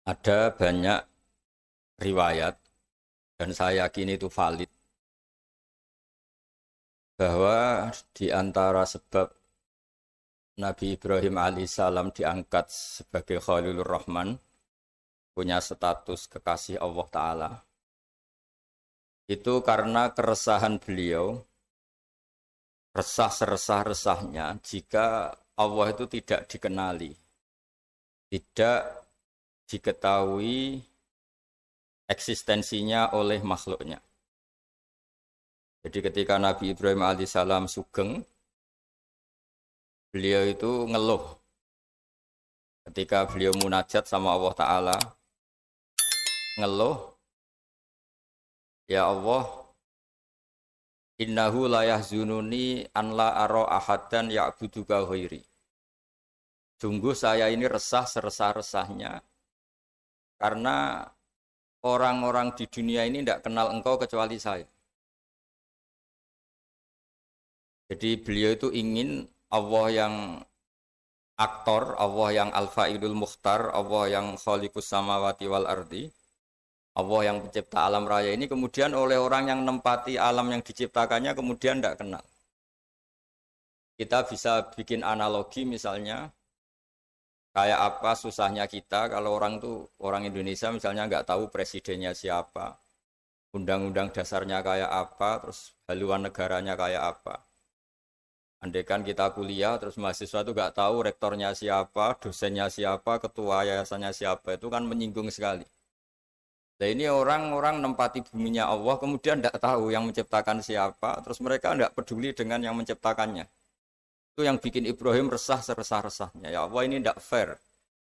Ada banyak riwayat dan saya yakin itu valid bahwa di antara sebab Nabi Ibrahim alaihissalam diangkat sebagai Khalilur Rahman, punya status kekasih Allah Ta'ala, itu karena keresahan beliau, resah seresah-resahnya jika Allah itu tidak dikenali, tidak diketahui eksistensinya oleh makhluknya. Jadi ketika Nabi Ibrahim alaihissalam sugeng, beliau itu ngeluh. Ketika beliau munajat sama Allah Ta'ala, ngeluh, ya Allah, innahu la yahzununi an la ara ahadan ya'buduka ghairi. Sungguh saya ini resah seresah-resahnya karena orang-orang di dunia ini tidak kenal engkau kecuali saya. Jadi beliau itu ingin Allah yang aktor, Allah yang al-fa'ilul mukhtar, Allah yang khaliqus samawati wal ardi, Allah yang pencipta alam raya ini kemudian oleh orang yang nempati alam yang diciptakannya kemudian tidak kenal. Kita bisa bikin analogi misalnya, kayak apa susahnya kita kalau orang Indonesia misalnya nggak tahu presidennya siapa, undang-undang dasarnya kayak apa, terus haluan negaranya kayak apa. Andaikan kita kuliah, terus mahasiswa itu nggak tahu rektornya siapa, dosennya siapa, ketua yayasannya siapa, itu kan menyinggung sekali. Nah ini orang-orang nempati buminya Allah, kemudian tidak tahu yang menciptakan siapa, terus mereka tidak peduli dengan yang menciptakannya. Itu yang bikin Ibrahim resah seresah-resahnya. Ya Allah ini tidak fair.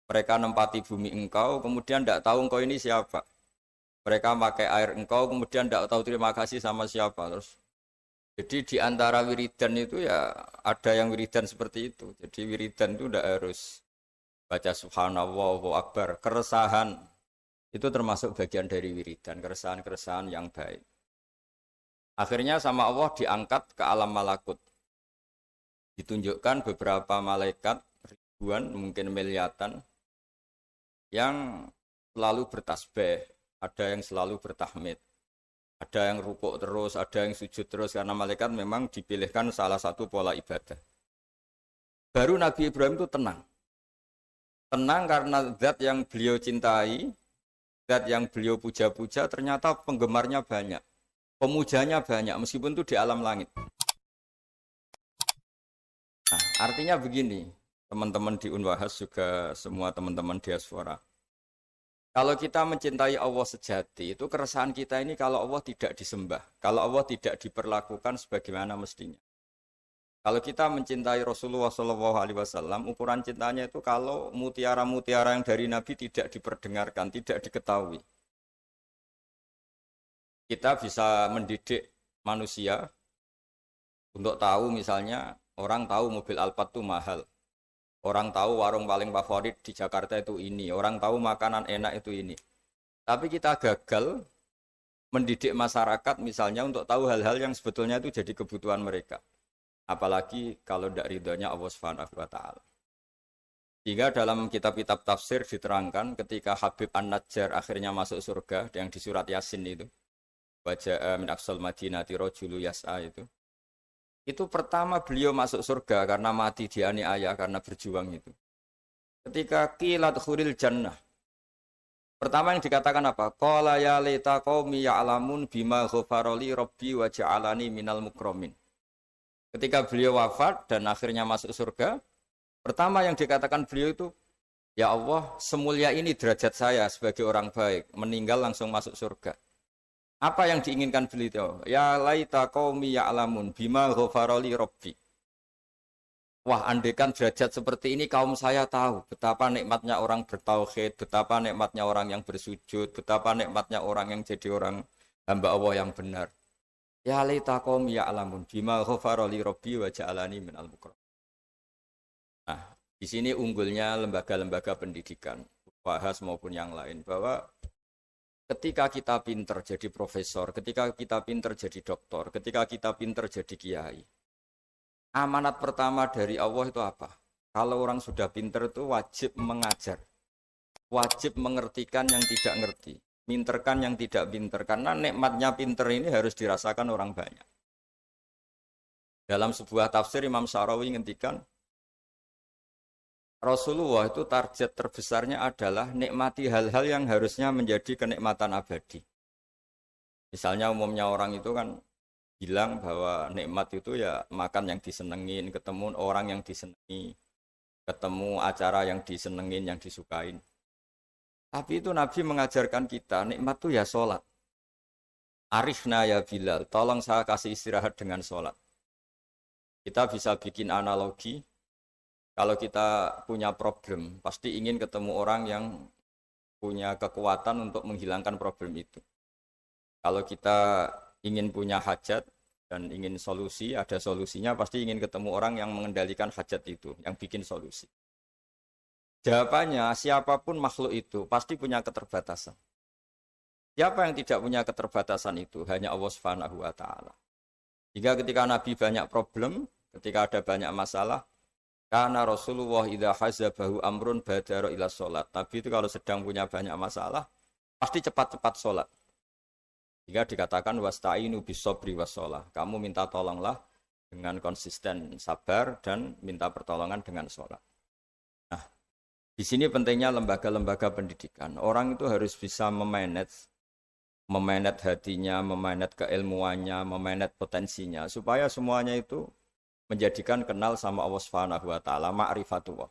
Mereka nempati bumi engkau, kemudian tidak tahu engkau ini siapa. Mereka pakai air engkau, kemudian tidak tahu terima kasih sama siapa. Terus jadi di antara wiridan itu ya ada yang wiridan seperti itu. Jadi wiridan itu tidak harus baca subhanallah, Allahu akbar. Keresahan itu termasuk bagian dari wiridan, keresahan-keresahan yang baik. Akhirnya sama Allah diangkat ke alam malakut. Ditunjukkan beberapa malaikat, ribuan, mungkin miliatan, yang selalu bertasbih, ada yang selalu bertahmid. Ada yang rukuk terus, ada yang sujud terus, karena malaikat memang dipilihkan salah satu pola ibadah. Baru Nabi Ibrahim itu tenang. Tenang karena zat yang beliau cintai, zat yang beliau puja-puja, ternyata penggemarnya banyak. Pemujanya banyak, meskipun itu di alam langit. Nah, artinya begini, teman-teman di Unwahas juga semua teman-teman diaspora. Kalau kita mencintai Allah sejati, itu keresahan kita ini kalau Allah tidak disembah, kalau Allah tidak diperlakukan sebagaimana mestinya. Kalau kita mencintai Rasulullah SAW, ukuran cintanya itu kalau mutiara-mutiara yang dari Nabi tidak diperdengarkan, tidak diketahui. Kita bisa mendidik manusia untuk tahu misalnya, orang tahu mobil Alphard itu mahal. Orang tahu warung paling favorit di Jakarta itu ini. Orang tahu makanan enak itu ini. Tapi kita gagal mendidik masyarakat misalnya untuk tahu hal-hal yang sebetulnya itu jadi kebutuhan mereka. Apalagi kalau tidak ridhonya Allah Subhanahu wa taala. Sehingga dalam kitab-kitab tafsir diterangkan ketika Habib An-Najjar akhirnya masuk surga yang di surat Yasin itu. Wajah min aqsal madinati rajulu yas'a itu. Itu pertama beliau masuk surga karena mati dianiaya karena berjuang itu. Ketika qilat khuril jannah. Pertama yang dikatakan apa? Qala ya laita qaumi ya'lamun bima ghafarali rabbi wa ja'alani minal mukramin. Ketika beliau wafat dan akhirnya masuk surga, pertama yang dikatakan beliau itu, ya Allah, semulia ini derajat saya sebagai orang baik, meninggal langsung masuk surga. Apa yang diinginkan beliau? Ya laita qaumi ya'lamun bima ghafarali rabbi. Wah, andaikan derajat seperti ini kaum saya tahu betapa nikmatnya orang bertauhid, betapa nikmatnya orang yang bersujud, betapa nikmatnya orang yang jadi orang hamba Allah yang benar. Ya laita qaumi ya'lamun bima ghafarali rabbi wa ja'alani minal mukramin. Nah, di sini unggulnya lembaga-lembaga pendidikan, bahas maupun yang lain, bahwa ketika kita pinter jadi profesor, ketika kita pinter jadi doktor, ketika kita pinter jadi kiai, amanat pertama dari Allah itu apa? Kalau orang sudah pinter itu wajib mengajar. wajib mengertikan yang tidak ngerti, minterkan yang tidak pinter, karena nikmatnya pinter ini harus dirasakan orang banyak. Dalam sebuah tafsir Imam Syarawi ngendikan Rasulullah itu target terbesarnya adalah nikmati hal-hal yang harusnya menjadi kenikmatan abadi. Misalnya umumnya orang itu kan bilang bahwa nikmat itu ya makan yang disenengin, ketemu orang yang disenengi, ketemu acara yang disenengin, yang disukain. Tapi itu Nabi mengajarkan kita, nikmat itu ya sholat. Arifna ya Bilal, tolong saya kasih istirahat dengan sholat. Kita bisa bikin analogi, kalau kita punya problem, pasti ingin ketemu orang yang punya kekuatan untuk menghilangkan problem itu. Kalau kita ingin punya hajat dan ingin solusi, ada solusinya, pasti ingin ketemu orang yang mengendalikan hajat itu, yang bikin solusi. Jawabannya, siapapun makhluk itu pasti punya keterbatasan. Siapa yang tidak punya keterbatasan itu? Hanya Allah Subhanahu wa Ta'ala. Hingga ketika Nabi banyak problem, ketika ada banyak masalah, karena Rasulullah idza hazabahu amrun badara ila sholat. Nabi itu kalau sedang punya banyak masalah, pasti cepat-cepat sholat. Hingga dikatakan wasta'inu bisobri wassalah. Kamu minta tolonglah dengan konsisten sabar dan minta pertolongan dengan sholat. Nah, di sini pentingnya lembaga-lembaga pendidikan. Orang itu harus bisa memanage hatinya, memanage keilmuannya, memanage potensinya, supaya semuanya itu menjadikan kenal sama Allah Subhanahu wa Ta'ala, ma'rifatullah.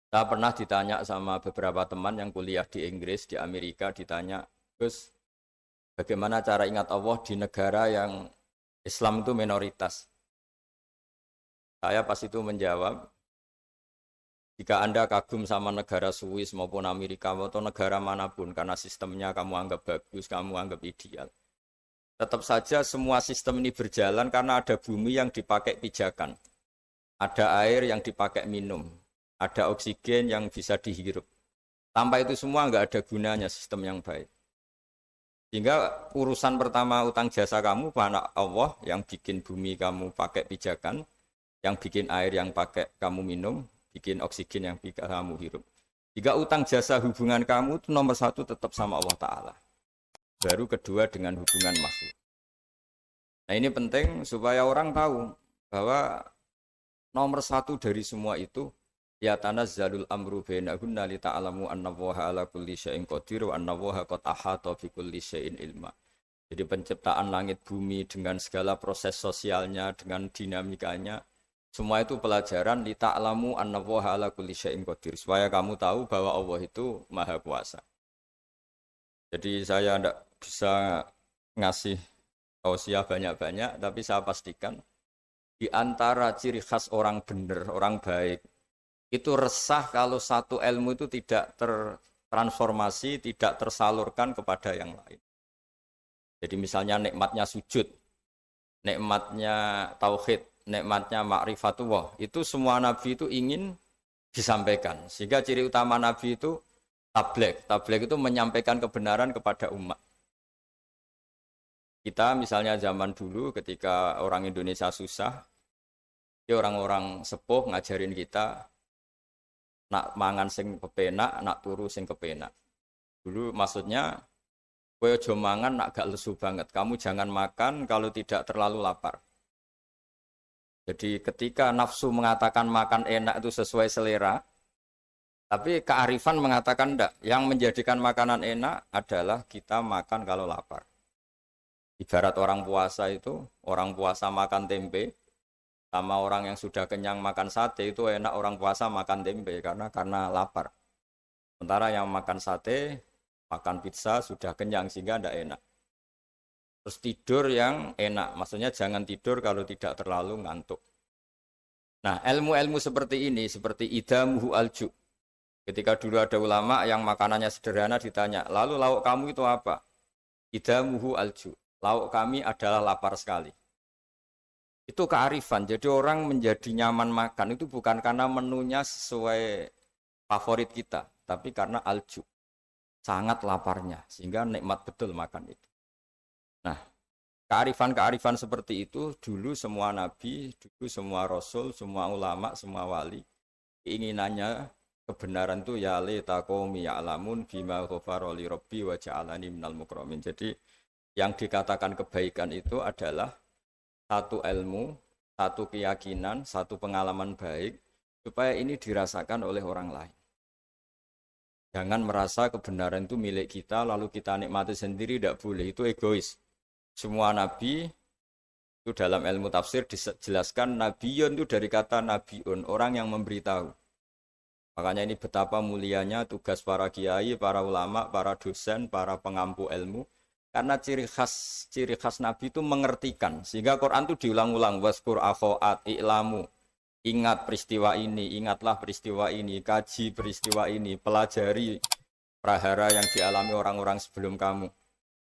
Saya pernah ditanya sama beberapa teman yang kuliah di Inggris, di Amerika, ditanya, Gus, bagaimana cara ingat Allah di negara yang Islam itu minoritas? Saya pas itu menjawab, jika Anda kagum sama negara Swiss maupun Amerika atau negara manapun, karena sistemnya kamu anggap bagus, kamu anggap ideal, tetap saja semua sistem ini berjalan karena ada bumi yang dipakai pijakan, ada air yang dipakai minum, ada oksigen yang bisa dihirup. Tanpa itu semua nggak ada gunanya sistem yang baik. Sehingga urusan pertama utang jasa kamu pada Allah yang bikin bumi kamu pakai pijakan, yang bikin air yang pakai kamu minum, bikin oksigen yang kamu hirup. Jika utang jasa hubungan kamu itu nomor satu tetap sama Allah Ta'ala. Baru kedua dengan hubungan makhluk. Nah ini penting supaya orang tahu bahwa nomor satu dari semua itu ya tanazzalul amru bainahunna li ta'lamu annallaha ala kulli syai'in qadir wa annallaha qad ahata bi kulli syai'in ilma. Jadi penciptaan langit bumi dengan segala proses sosialnya, dengan dinamikanya, semua itu pelajaran li ta'lamu annallaha ala kulli syai'in qadir, supaya kamu tahu bahwa Allah itu Maha Kuasa. Jadi saya tidak bisa ngasih tausiah banyak-banyak, tapi saya pastikan di antara ciri khas orang benar, orang baik, itu resah kalau satu ilmu itu tidak tertransformasi, tidak tersalurkan kepada yang lain. Jadi misalnya nikmatnya sujud, nikmatnya tauhid, nikmatnya ma'rifatullah, itu semua nabi itu ingin disampaikan. Sehingga ciri utama nabi itu tabligh. Tabligh itu menyampaikan kebenaran kepada umat. Kita misalnya zaman dulu ketika orang Indonesia susah, orang-orang sepuh ngajarin kita nak mangan sing kepenak, nak turu sing kepenak. Dulu maksudnya kowe aja mangan nak gak lesu banget. Kamu jangan makan kalau tidak terlalu lapar. Jadi ketika nafsu mengatakan makan enak itu sesuai selera, tapi kearifan mengatakan enggak. Yang menjadikan makanan enak adalah kita makan kalau lapar. Ibarat orang puasa itu, orang puasa makan tempe, sama orang yang sudah kenyang makan sate itu enak orang puasa makan tempe karena lapar. Sementara yang makan sate, makan pizza sudah kenyang sehingga tidak enak. Terus tidur yang enak, maksudnya jangan tidur kalau tidak terlalu ngantuk. Nah ilmu-ilmu seperti ini, seperti idamuhu alju. Ketika dulu ada ulama yang makanannya sederhana ditanya, lalu lauk kamu itu apa? Idamuhu alju. Lauk kami adalah lapar sekali. Itu kearifan. Jadi orang menjadi nyaman makan itu bukan karena menunya sesuai favorit kita, tapi karena alju. Sangat laparnya, sehingga nikmat betul makan itu. Nah, kearifan-kearifan seperti itu dulu semua nabi, dulu semua rasul, semua ulama, semua wali, keinginannya kebenaran itu ya li taqomi ya'lamun bima ghafara li rabbi wa ja'alani minal mukramin. Jadi yang dikatakan kebaikan itu adalah satu ilmu, satu keyakinan, satu pengalaman baik supaya ini dirasakan oleh orang lain. Jangan merasa kebenaran itu milik kita lalu kita nikmati sendiri, tidak boleh, itu egois. Semua nabi itu dalam ilmu tafsir dijelaskan nabiyun itu dari kata nabiun, orang yang memberitahu. Makanya ini betapa mulianya tugas para kiai, para ulama, para dosen, para pengampu ilmu. Karena ciri khas Nabi itu mengertikan. Sehingga Quran itu diulang-ulang. Waskur akhoat i'lamu. Ingat peristiwa ini, ingatlah peristiwa ini, kaji peristiwa ini, pelajari prahara yang dialami orang-orang sebelum kamu.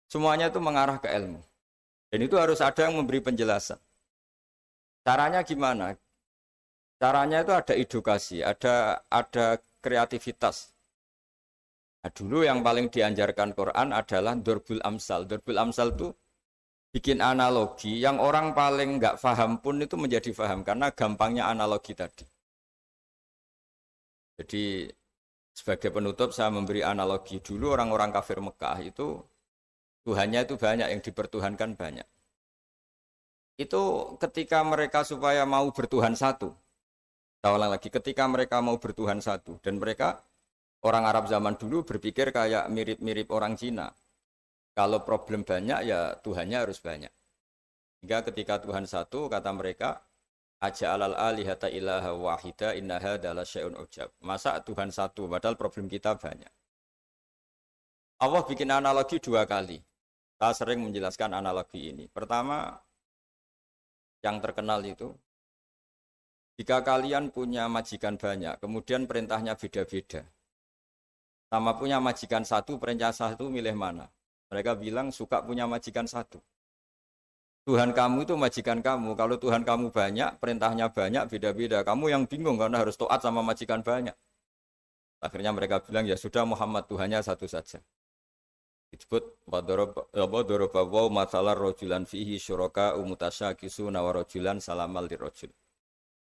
Semuanya itu mengarah ke ilmu. Dan itu harus ada yang memberi penjelasan. Caranya gimana? Caranya itu ada edukasi, ada kreativitas. Nah, dulu yang paling dianjarkan Quran adalah Dorbul Amsal. Dorbul Amsal itu bikin analogi yang orang paling nggak paham pun itu menjadi paham karena gampangnya analogi tadi. Jadi sebagai penutup saya memberi analogi. Dulu orang-orang kafir Mekah itu Tuhannya itu banyak, yang dipertuhankan banyak. Itu ketika mereka supaya mau bertuhan satu. Saya ulang lagi, ketika mereka mau bertuhan satu dan mereka orang Arab zaman dulu berpikir kayak mirip-mirip orang Cina. Kalau problem banyak ya Tuhannya harus banyak. Hingga ketika Tuhan satu kata mereka aja'alal alihata ilaha wahida innaha adalah syai'un ujab. Masa Tuhan satu padahal problem kita banyak. Allah bikin analogi 2 kali. Saya sering menjelaskan analogi ini. Pertama yang terkenal itu jika kalian punya majikan banyak, kemudian perintahnya beda-beda. Sama punya majikan satu, perintah satu milih mana? Mereka bilang suka punya majikan satu. Tuhan kamu itu majikan kamu. Kalau Tuhan kamu banyak, perintahnya banyak, beda-beda. Kamu yang bingung karena harus taat sama majikan banyak. Akhirnya mereka bilang ya sudah Muhammad Tuhannya satu saja. Disebut wadorobawaw masalah rojulan fihi syuraka umutasyakisu nawarojulan salamal dirojul.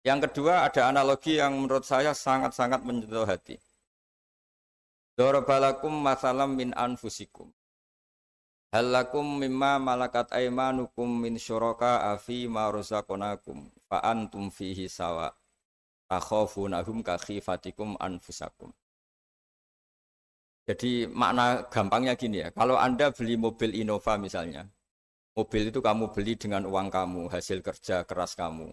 Yang kedua ada analogi yang menurut saya sangat-sangat menyentuh hati. Dorobalakum masalam min anfusikum. Halakum mimma malakat aimanukum min syuraka afi ma razaqnakum fa antum fihi sawa. Takhafunahum ka khifatikum anfusakum. Jadi makna gampangnya gini ya. Kalau Anda beli mobil Innova misalnya. Mobil itu kamu beli dengan uang kamu, hasil kerja keras kamu.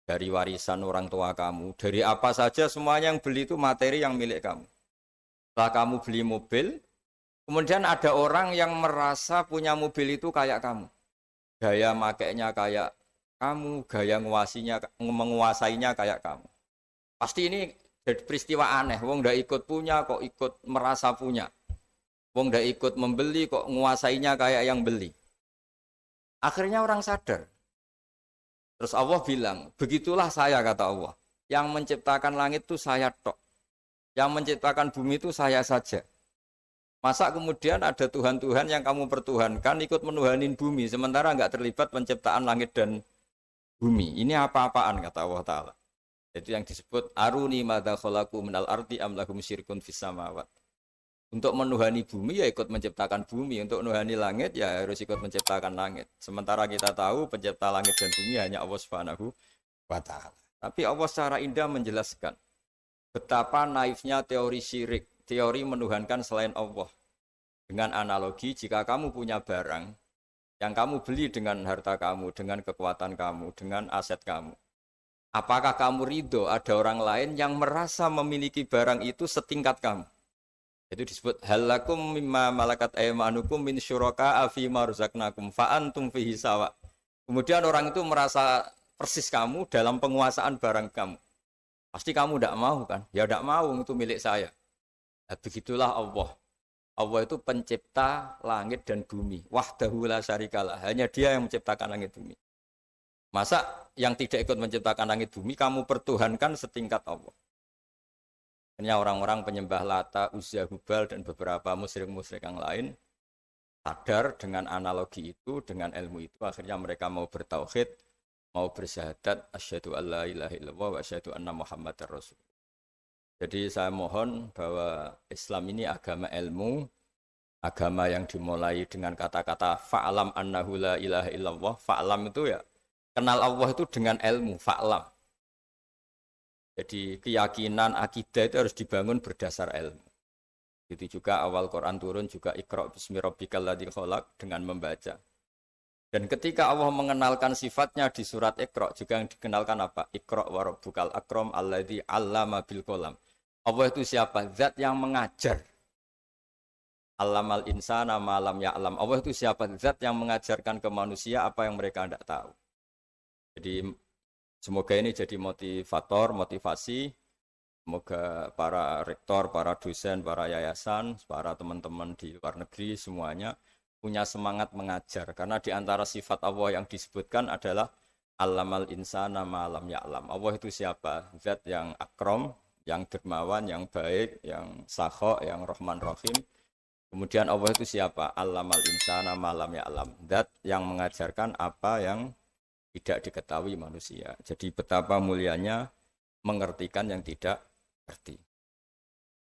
Dari warisan orang tua kamu, dari apa saja semuanya yang beli itu materi yang milik kamu. Setelah kamu beli mobil, kemudian ada orang yang merasa punya mobil itu kayak kamu. Gaya makainya kayak kamu, gaya menguasainya kayak kamu. Pasti ini jadi peristiwa aneh, wong ndak ikut punya kok ikut merasa punya. Wong ndak ikut membeli kok menguasainya kayak yang beli. Akhirnya orang sadar. Terus Allah bilang, begitulah saya kata Allah. Yang menciptakan langit itu saya tok. Yang menciptakan bumi itu saya saja. Masa kemudian ada Tuhan-Tuhan yang kamu pertuhankan ikut menuhanin bumi. Sementara enggak terlibat penciptaan langit dan bumi. Ini apa-apaan kata Allah Ta'ala. Itu yang disebut aruni madza khalaqu minal ardi am lahum syirkun fis samawat. Untuk menuhani bumi ya ikut menciptakan bumi, untuk menuhani langit ya harus ikut menciptakan langit. Sementara kita tahu pencipta langit dan bumi hanya Allah Subhanahu wa taala. Tapi Allah secara indah menjelaskan betapa naifnya teori syirik, teori menuhankan selain Allah. Dengan analogi jika kamu punya barang yang kamu beli dengan harta kamu, dengan kekuatan kamu, dengan aset kamu. Apakah kamu ridho ada orang lain yang merasa memiliki barang itu setingkat kamu? Itu disebut halakum mimma malakat aymanukum min syuraka fi ma razaqnakum fa antum fihi sawa. Kemudian orang itu merasa persis kamu dalam penguasaan barang kamu. Pasti kamu tidak mau kan? Ya tidak mau, itu milik saya. Nah, begitulah Allah. Allah itu pencipta langit dan bumi. Wahdahu la syarikalah. Hanya Dia yang menciptakan langit bumi. Masa yang tidak ikut menciptakan langit bumi kamu pertuhankan setingkat Allah? Hanya orang-orang penyembah Lata, Uzza, Hubal dan beberapa musyrik-musyrik yang lain sadar dengan analogi itu, dengan ilmu itu, akhirnya mereka mau bertauhid, mau bersyahadat asyhadu alla ilaha illallah wa asyhadu anna muhammadar rasul. Jadi saya mohon bahwa Islam ini agama ilmu, agama yang dimulai dengan kata-kata fa'lam annahu la ilaha illallah. Fa'lam itu ya kenal Allah itu dengan ilmu, fa'lam. Jadi keyakinan akidah itu harus dibangun berdasar ilmu. Itu juga awal Quran turun juga Iqra bismi rabbikal ladzi khalaq dengan membaca. Dan ketika Allah mengenalkan sifatnya di surat Iqra juga yang dikenalkan apa? Iqra wa rabbukal akram alladzi 'allama bil qalam. Allah itu siapa? Zat yang mengajar. Allamal insana ma lam ya'lam. Allah itu siapa? Zat yang mengajarkan ke manusia apa yang mereka tidak tahu. Jadi semoga ini jadi motivator, motivasi. Semoga para rektor, para dosen, para yayasan, para teman-teman di luar negeri semuanya punya semangat mengajar. Karena di antara sifat Allah yang disebutkan adalah Allamal insana ma lam ya'lam. Allah itu siapa? Zat yang akram, yang dermawan, yang baik, yang sakho, yang rahman rahim. Kemudian Allah itu siapa? Allamal insana ma lam ya'lam. Zat yang mengajarkan apa yang tidak diketahui manusia. Jadi betapa mulianya mengertikan yang tidak ngerti.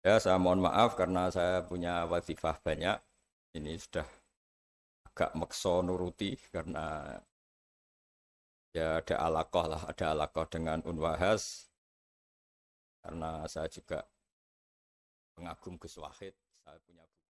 Ya, saya mohon maaf karena saya punya wazifah banyak. Ini sudah agak makso nuruti karena ya ada alaqah lah, ada alaqah dengan Unwahas. Karena saya juga pengagum Gus Wahid, saya punya